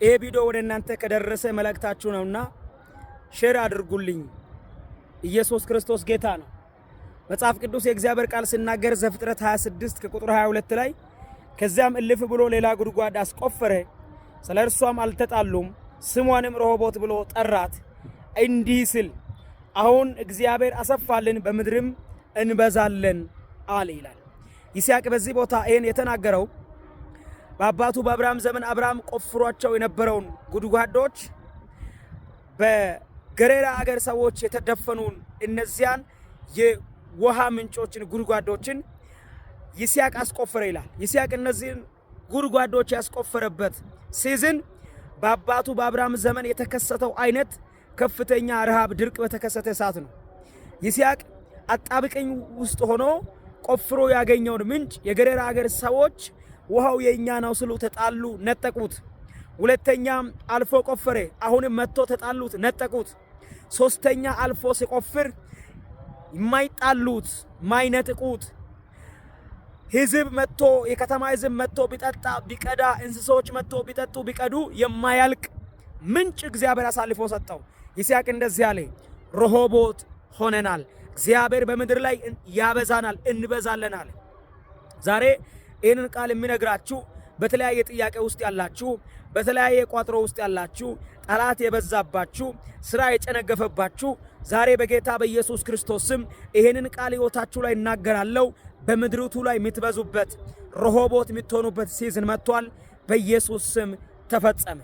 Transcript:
ይሄ ቪዲዮ ወደ እናንተ ከደረሰ መልእክታችሁ ነውና ሼር አድርጉልኝ። ኢየሱስ ክርስቶስ ጌታ ነው። መጽሐፍ ቅዱስ የእግዚአብሔር ቃል ሲናገር ዘፍጥረት 26 ከቁጥር 22 ላይ ከዚያም እልፍ ብሎ ሌላ ጉድጓድ አስቆፈረ፣ ስለ እርሷም አልተጣሉም፣ ስሟንም ረሆቦት ብሎ ጠራት። እንዲህ ሲል አሁን እግዚአብሔር አሰፋልን፣ በምድርም እንበዛለን አለ ይላል። ይስሐቅ በዚህ ቦታ ይሄን የተናገረው በአባቱ በአብርሃም ዘመን አብርሃም ቆፍሯቸው የነበረውን ጉድጓዶች በገሬራ አገር ሰዎች የተደፈኑን እነዚያን የውሃ ምንጮችን ጉድጓዶችን ይስሐቅ አስቆፈረ ይላል። ይስሐቅ እነዚህን ጉድጓዶች ያስቆፈረበት ሲዝን በአባቱ በአብርሃም ዘመን የተከሰተው አይነት ከፍተኛ ረሃብ፣ ድርቅ በተከሰተ ሰዓት ነው። ይስሐቅ አጣብቀኝ ውስጥ ሆኖ ቆፍሮ ያገኘውን ምንጭ የገሬራ አገር ሰዎች ውሃው የኛ ነው ስሉ ተጣሉ፣ ነጠቁት። ሁለተኛም አልፎ ቆፈረ፣ አሁንም መጥቶ ተጣሉት፣ ነጠቁት። ሶስተኛ አልፎ ሲቆፍር የማይጣሉት ማይነጥቁት ህዝብ መጥቶ የከተማ ህዝብ መጥቶ ቢጠጣ ቢቀዳ፣ እንስሶች መጥቶ ቢጠጡ ቢቀዱ የማያልቅ ምንጭ እግዚአብሔር አሳልፎ ሰጠው። ይስሐቅ እንደዚህ አለ፣ ረሆቦት ሆነናል፣ እግዚአብሔር በምድር ላይ ያበዛናል፣ እንበዛለን አለ። ዛሬ ይህንን ቃል የሚነግራችሁ በተለያየ ጥያቄ ውስጥ ያላችሁ፣ በተለያየ ቋጥሮ ውስጥ ያላችሁ፣ ጠላት የበዛባችሁ፣ ስራ የጨነገፈባችሁ ዛሬ በጌታ በኢየሱስ ክርስቶስ ስም ይህንን ቃል ሕይወታችሁ ላይ እናገራለሁ። በምድሪቱ ላይ የምትበዙበት ረሆቦት የምትሆኑበት ሲዝን መጥቷል። በኢየሱስ ስም ተፈጸመ።